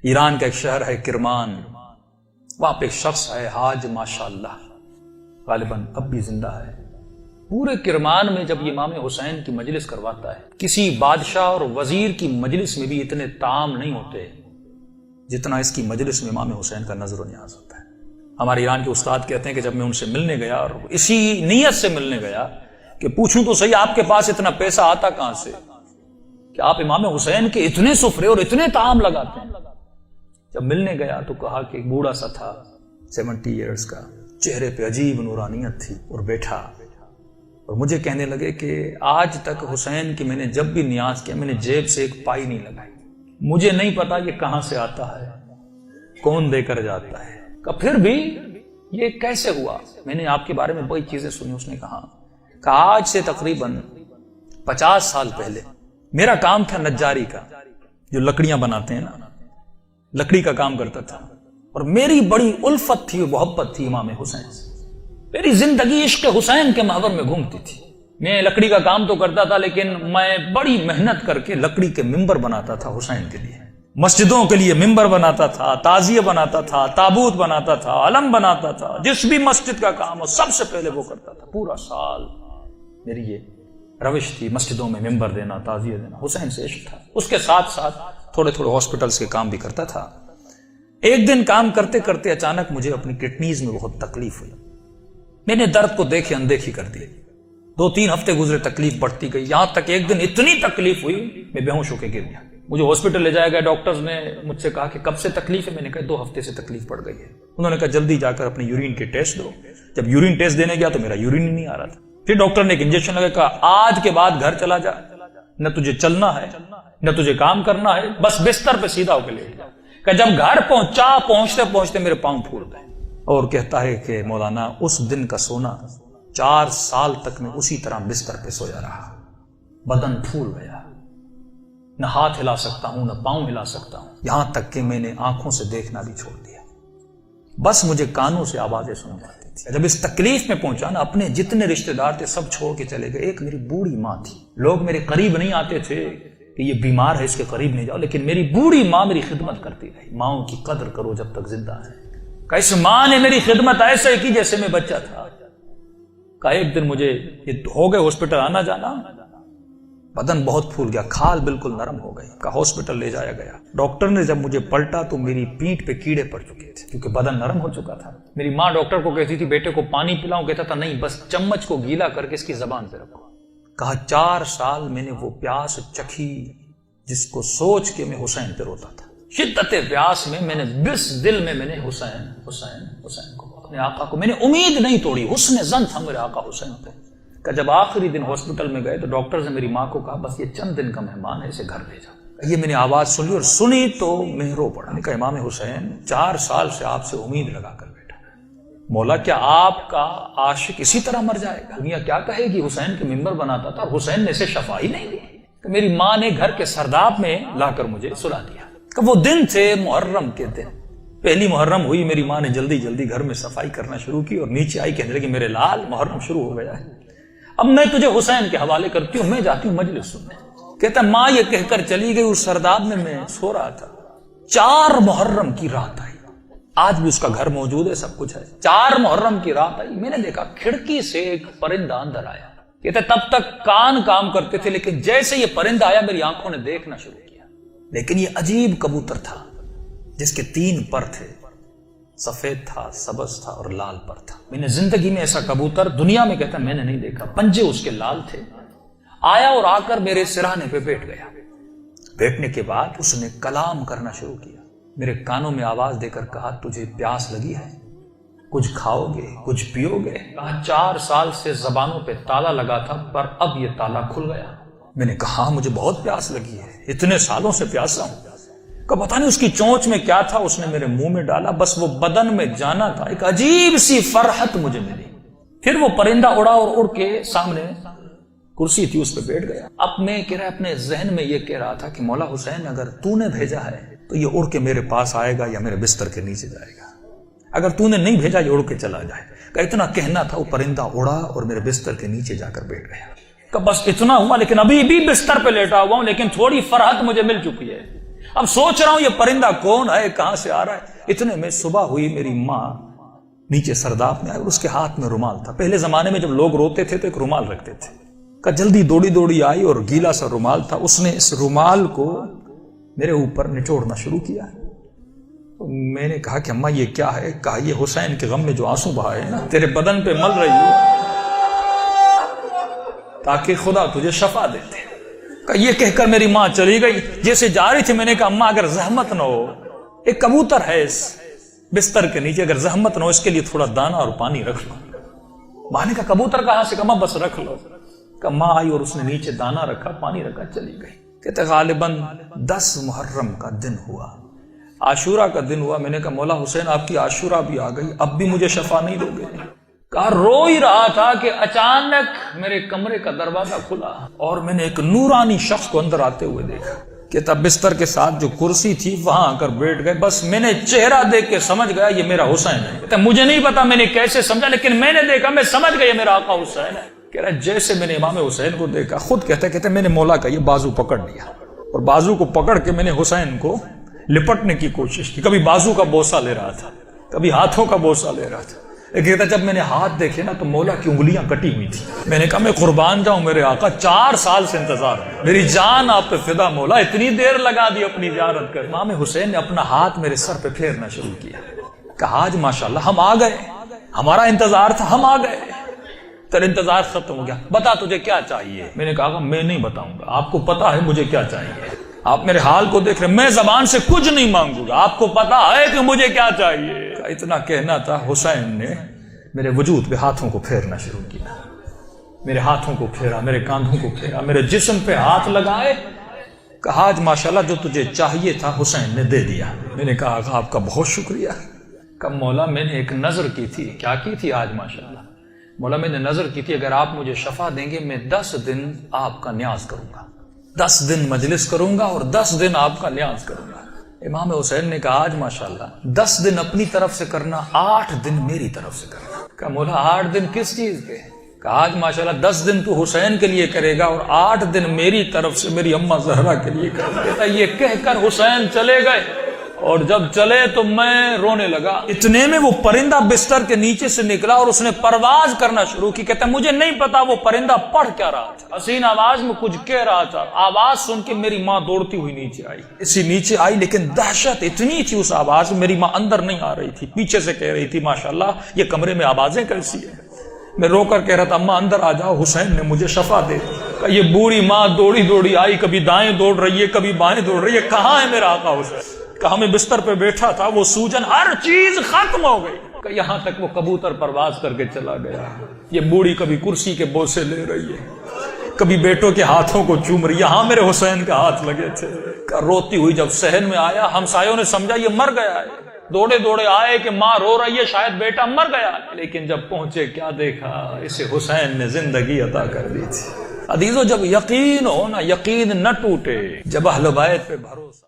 ایران کا ایک شہر ہے کرمان، وہاں پہ ایک شخص ہے حاج ماشاءاللہ، غالباً اب بھی زندہ ہے۔ پورے کرمان میں جب یہ امام حسین کی مجلس کرواتا ہے، کسی بادشاہ اور وزیر کی مجلس میں بھی اتنے طعام نہیں ہوتے جتنا اس کی مجلس میں امام حسین کا نظر و نیاز ہوتا ہے۔ ہمارے ایران کے استاد کہتے ہیں کہ جب میں ان سے ملنے گیا اور اسی نیت سے ملنے گیا کہ پوچھوں تو صحیح آپ کے پاس اتنا پیسہ آتا کہاں سے کہ آپ امام حسین کے اتنے سفرے اور اتنے طعام لگاتے ہیں۔ جب ملنے گیا تو کہا کہ ایک بوڑھا سا تھا 70 ایئرز کا، چہرے پہ عجیب نورانیت تھی، اور بیٹھا اور مجھے کہنے لگے کہ آج تک حسین کی میں نے جب بھی نیاز کیا میں نے جیب سے ایک پائی نہیں لگائی، مجھے نہیں پتا یہ کہاں سے آتا ہے، کون دے کر جاتا ہے، کہ پھر بھی یہ کیسے ہوا؟ میں نے آپ کے بارے میں بڑی چیزیں سنی۔ اس نے کہا کہ آج سے تقریباً 50 سال پہلے میرا کام تھا نجاری کا، جو لکڑیاں بناتے ہیں نا، لکڑی کا کام کرتا تھا، اور میری بڑی الفت تھی، محبت تھی امام حسین سے، میری زندگی عشق حسین کے محور میں گھومتی تھی۔ میں لکڑی کا کام تو کرتا تھا لیکن میں بڑی محنت کر کے لکڑی کے ممبر بناتا تھا حسین کے لیے، مسجدوں کے لیے ممبر بناتا تھا، تعزیہ بناتا تھا، تابوت بناتا تھا، علم بناتا تھا، جس بھی مسجد کا کام ہو سب سے پہلے وہ کرتا تھا۔ پورا سال میری یہ روش تھی، مسجدوں میں ممبر دینا، تعزیہ دینا، حسین سے عشق تھا۔ اس کے ساتھ ساتھ تھوڑے تھوڑے ہاسپٹلز کے کام بھی کرتا تھا۔ ایک دن کام کرتے کرتے اچانک مجھے اپنی کڈنیز میں بہت تکلیف ہوئی، میں نے درد کو دیکھے اندیکھی کر دی، 2-3 ہفتے گزرے، تکلیف بڑھتی گئی، یہاں تک ایک دن اتنی تکلیف ہوئی میں بے ہوش ہو کے گر گیا۔ مجھے ہاسپٹل لے جایا گیا، ڈاکٹرز نے مجھ سے کہا کہ کب سے تکلیف ہے؟ میں نے کہا 2 ہفتے سے تکلیف پڑ گئی ہے۔ انہوں نے کہا جلدی جا کر اپنے یورین کے ٹیسٹ دو۔ جب یورین ٹیسٹ دینے گیا تو میرا یورین ہی نہیں آ رہا تھا۔ پھر ڈاکٹر نے ایک انجیکشن لگا، کہا آج کے بعد گھر چلا جا، نہ تجھے چلنا ہے نہ تجھے کام کرنا ہے، بس بستر پہ سیدھا ہو کے لیٹ جا۔ کہ جب گھر پہنچا، پہنچتے پہنچتے میرے پاؤں پھول گئے، اور کہتا ہے کہ مولانا اس دن کا سونا 4 سال تک میں اسی طرح بستر پہ سویا رہا، بدن پھول گیا، نہ ہاتھ ہلا سکتا ہوں نہ پاؤں ہلا سکتا ہوں، یہاں تک کہ میں نے آنکھوں سے دیکھنا بھی چھوڑ دیا، بس مجھے کانوں سے آوازیں سن جاتی تھی۔ جب اس تکلیف میں پہنچا نا، اپنے جتنے رشتہ دار تھے سب چھوڑ کے چلے گئے۔ ایک میری بوڑھی ماں تھی، لوگ میرے قریب نہیں آتے تھے کہ یہ بیمار ہے اس کے قریب نہیں جاؤ، لیکن میری بوڑھی ماں میری خدمت کرتی رہی۔ ماؤں کی قدر کرو جب تک زندہ ہے۔ کہ اس ماں نے میری خدمت ایسے کی جیسے میں بچہ تھا۔ کہ ایک دن مجھے یہ ہو گئے ہاسپٹل آنا جانا، بدن بہت پھول گیا، کھال بالکل نرم ہو گئی، کہ ہاسپٹل لے جایا گیا۔ ڈاکٹر نے جب مجھے پلٹا تو میری پیٹھ پہ کیڑے پڑ چکے تھے کیونکہ بدن نرم ہو چکا تھا۔ میری ماں ڈاکٹر کو کہتی تھی بیٹے کو پانی پلاؤں، کہتا تھا نہیں، بس چمچ کو گیلا کر کے اس کی زبان پہ رکھو۔ کہا 4 سال میں نے وہ پیاس چکھی جس کو سوچ کے میں حسین پہ روتا تھا۔ شدت پیاس میں نے بس دل میں نے حسین حسین حسین کو، اپنے آقا کو میں نے امید نہیں توڑی، حسن ظن تھا میرے آقا حسین پہ۔ کہ جب آخری دن ہاسپٹل میں گئے تو ڈاکٹر نے میری ماں کو کہا بس یہ چند دن کا مہمان ہے، اسے گھر بھیجا۔ یہ میں نے آواز سن لی اور سنی تو میں رو پڑا۔ میں نے کہا امام حسین 4 سال سے آپ سے امید لگا کر بیٹھا، مولا کیا آپ کا عاشق اسی طرح مر جائے گا؟ دنیا کیا کہے گی؟ حسین کے ممبر بناتا تھا اور حسین نے اسے شفا ہی نہیں دی۔ کہ میری ماں نے گھر کے سرداب میں لا کر مجھے سلا دیا۔ کہ وہ دن تھے محرم کے دن، پہلی محرم ہوئی، میری ماں نے جلدی جلدی گھر میں صفائی کرنا شروع کی اور نیچے آئی کہنے لگی میرے لال محرم شروع ہو گیا ہے، اب میں تجھے حسین کے حوالے کرتی ہوں، میں جاتی ہوں مجلس سننے۔ کہتا ماں یہ کہہ کر چلی گئی، اس سرداب میں سو رہا تھا۔ 4 محرم کی رات آئی، آج بھی اس کا گھر موجود ہے، سب کچھ ہے۔ 4 محرم کی رات آئی، میں نے دیکھا کھڑکی سے ایک پرندہ اندر آیا۔ کہتے تب تک کان کام کرتے تھے لیکن جیسے یہ پرندہ آیا میری آنکھوں نے دیکھنا شروع کیا۔ لیکن یہ عجیب کبوتر تھا جس کے 3 پر تھے، سفید تھا، سبز تھا اور لال پر تھا۔ میں نے زندگی میں ایسا کبوتر دنیا میں کہتا میں نے نہیں دیکھا، پنجے اس کے لال تھے۔ آیا اور آ کر میرے سرانے پہ بیٹھ گیا۔ بیٹھنے کے بعد اس نے کلام کرنا شروع کیا، میرے کانوں میں آواز دے کر کہا تجھے پیاس لگی ہے، کچھ کھاؤ گے، کچھ پیو گے؟ کہا 4 سال سے زبانوں پہ تالا لگا تھا پر اب یہ تالا کھل گیا۔ میں نے کہا مجھے بہت پیاس لگی ہے، اتنے سالوں سے پیاسا ہوں۔ کہ پتہ نہیں اس کی چونچ میں کیا تھا، اس نے میرے منہ میں ڈالا، بس وہ بدن میں جانا تھا، ایک عجیب سی فرحت مجھے ملی۔ پھر وہ پرندہ اڑا اور اڑ کے سامنے کرسی تھی اس پہ بیٹھ گیا۔ اب میں کہہ رہا اپنے ذہن میں یہ کہہ رہا تھا کہ مولا حسین اگر تو نے بھیجا ہے تو یہ اڑ کے میرے پاس آئے گا یا میرے بستر کے نیچے جائے گا، اگر تو نے نہیں بھیجا یہ اڑ کے چلا جائے۔ کہ اتنا کہنا تھا، وہ پرندہ اڑا اور میرے بستر کے نیچے جا کر بیٹھ گیا۔ کہ بس اتنا ہوا، لیکن ابھی بھی بستر پہ لیٹا ہوا ہوں، لیکن تھوڑی فرحت مجھے مل چکی ہے۔ اب سوچ رہا ہوں یہ پرندہ کون ہے، کہاں سے آ رہا ہے۔ اتنے میں صبح ہوئی، میری ماں نیچے سرداب میں آئی اور اس کے ہاتھ میں رومال تھا۔ پہلے زمانے میں جب لوگ روتے تھے تو ایک رومال رکھتے تھے۔ کہ جلدی دوڑی دوڑی آئی اور گیلا سا رومال تھا، اس نے اس رومال کو میرے اوپر نچوڑنا شروع کیا۔ میں نے کہا کہ اماں یہ کیا ہے؟ کہا یہ حسین کے غم میں جو آنسو بہائے نا تیرے بدن پہ مل رہی ہو تاکہ خدا تجھے شفا دیتے۔ کہ یہ کہہ کر میری ماں چلی گئی۔ جیسے جا رہی تھی میں نے کہا اماں اگر زحمت نہ ہو، ایک کبوتر ہے اس بستر کے نیچے، اگر زحمت نہ ہو اس کے لیے تھوڑا دانا اور پانی رکھ لو۔ ماں نے کہا کبوتر کہاں سے؟ کہا بس رکھ لو۔ کہ ماں آئی اور اس نے نیچے دانا رکھا، پانی رکھا، چلی گئی۔ کہتے غالباً 10 محرم کا دن ہوا، عاشورہ کا دن ہوا۔ میں نے کہا مولا حسین آپ کی عاشورہ بھی آ گئی، اب بھی مجھے شفا نہیں دو گے؟ کہا رو ہی رہا تھا کہ اچانک میرے کمرے کا دروازہ کھلا اور میں نے ایک نورانی شخص کو اندر آتے ہوئے دیکھا۔ کہ تب بستر کے ساتھ جو کرسی تھی وہاں آ کر بیٹھ گئے۔ بس میں نے چہرہ دیکھ کے سمجھ گیا یہ میرا حسین ہے۔ کہتا مجھے نہیں پتا میں نے کیسے سمجھا، لیکن میں نے دیکھا، میں سمجھ گیا یہ میرا آقا حسین ہے۔ کہہ رہا جیسے میں نے امام حسین کو دیکھا، خود کہتے میں نے مولا کا یہ بازو پکڑ لیا اور بازو کو پکڑ کے میں نے حسین کو لپٹنے کی کوشش کی۔ کبھی بازو کا بوسہ لے رہا تھا، کبھی ہاتھوں کا بوسہ لے رہا تھا۔ کہتا جب میں نے ہاتھ دیکھے نا تو مولا کی انگلیاں کٹی ہوئی تھی۔ میں نے کہا میں قربان جاؤں میرے آقا، 4 سال سے انتظار ہے، میری جان آپ پہ فدا مولا، اتنی دیر لگا دی اپنی زیارت کر۔ امام حسین نے اپنا ہاتھ میرے سر پہ پھیرنا شروع کیا۔ کہا آج ماشاءاللہ ہم آ گئے، ہمارا انتظار تھا، ہم آ گئے، تیرا انتظار ختم ہو گیا، بتا تجھے کیا چاہیے؟ میں نے کہا میں نہیں بتاؤں گا، آپ کو پتا ہے مجھے کیا چاہیے، آپ میرے حال کو دیکھ رہے، میں زبان سے کچھ نہیں مانگوں گا، آپ کو پتا ہے کہ مجھے کیا چاہیے۔ اتنا کہنا تھا، حسین نے میرے وجود پہ ہاتھوں کو پھیرنا شروع کیا، میرے ہاتھوں کو پھیرا، میرے کاندھوں کو پھیرا، میرے جسم پہ ہاتھ لگائے۔ کہا آج ماشاءاللہ جو تجھے چاہیے تھا حسین نے دے دیا۔ میں نے کہا آقا آپ کا بہت شکریہ۔ کہ مولا میں نے ایک نظر کی تھی۔ کیا کی تھی آج ماشاءاللہ؟ مولا میں نے نظر کی تھی اگر آپ مجھے شفا دیں گے میں 10 دن آپ کا نیاز کروں گا، 10 دن مجلس کروں گا اور 10 دن آپ کا نیاز کروں گا۔ امام حسین نے کہا آج ماشاءاللہ 10 دن اپنی طرف سے کرنا، 8 دن میری طرف سے کرنا۔ کہ مولا 8 دن کس چیز کے؟ کہ آج ماشاءاللہ 10 دن تو حسین کے لیے کرے گا اور 8 دن میری طرف سے میری اماں زہرا کے لیے کرے گا۔ یہ کہہ کر حسین چلے گئے اور جب چلے تو میں رونے لگا۔ اتنے میں وہ پرندہ بستر کے نیچے سے نکلا اور اس نے پرواز کرنا شروع کی۔ کہتا مجھے نہیں پتا وہ پرندہ پڑھ کیا رہا تھا، حسین آواز میں کچھ کہہ رہا تھا۔ آواز سن کے میری ماں دوڑتی ہوئی نیچے آئی، اسی نیچے آئی، لیکن دہشت اتنی تھی اس آواز میں، میری ماں اندر نہیں آ رہی تھی، پیچھے سے کہہ رہی تھی ماشاءاللہ یہ کمرے میں آوازیں کیسی ہیں۔ میں رو کر کہہ رہا تھا اماں اندر آ جاؤ، حسین نے مجھے شفا دے دی۔ یہ بوڑھی ماں دوڑی دوڑی آئی، کبھی دائیں دوڑ رہی ہے کبھی بائیں دوڑ رہی ہے، کہاں ہے میرا آقا حسین؟ کہا میں بستر پہ بیٹھا تھا، وہ سوجن ہر چیز ختم ہو گئی، کہ یہاں تک وہ کبوتر پرواز کر کے چلا گیا۔ یہ بوڑھی کبھی کرسی کے بوسے لے رہی ہے، کبھی بیٹوں کے ہاتھوں کو چوم رہی، یہاں میرے حسین کے ہاتھ لگے تھے۔ روتی ہوئی جب صحن میں آیا، ہمسایوں نے سمجھا یہ مر گیا ہے، دوڑے دوڑے آئے کہ ماں رو رہی ہے شاید بیٹا مر گیا، لیکن جب پہنچے کیا دیکھا، اسے حسین نے زندگی عطا کر دی تھی۔ عزیزو جب یقین ہو نا، یقین نہ ٹوٹے، جب اہل بیت پہ بھروسہ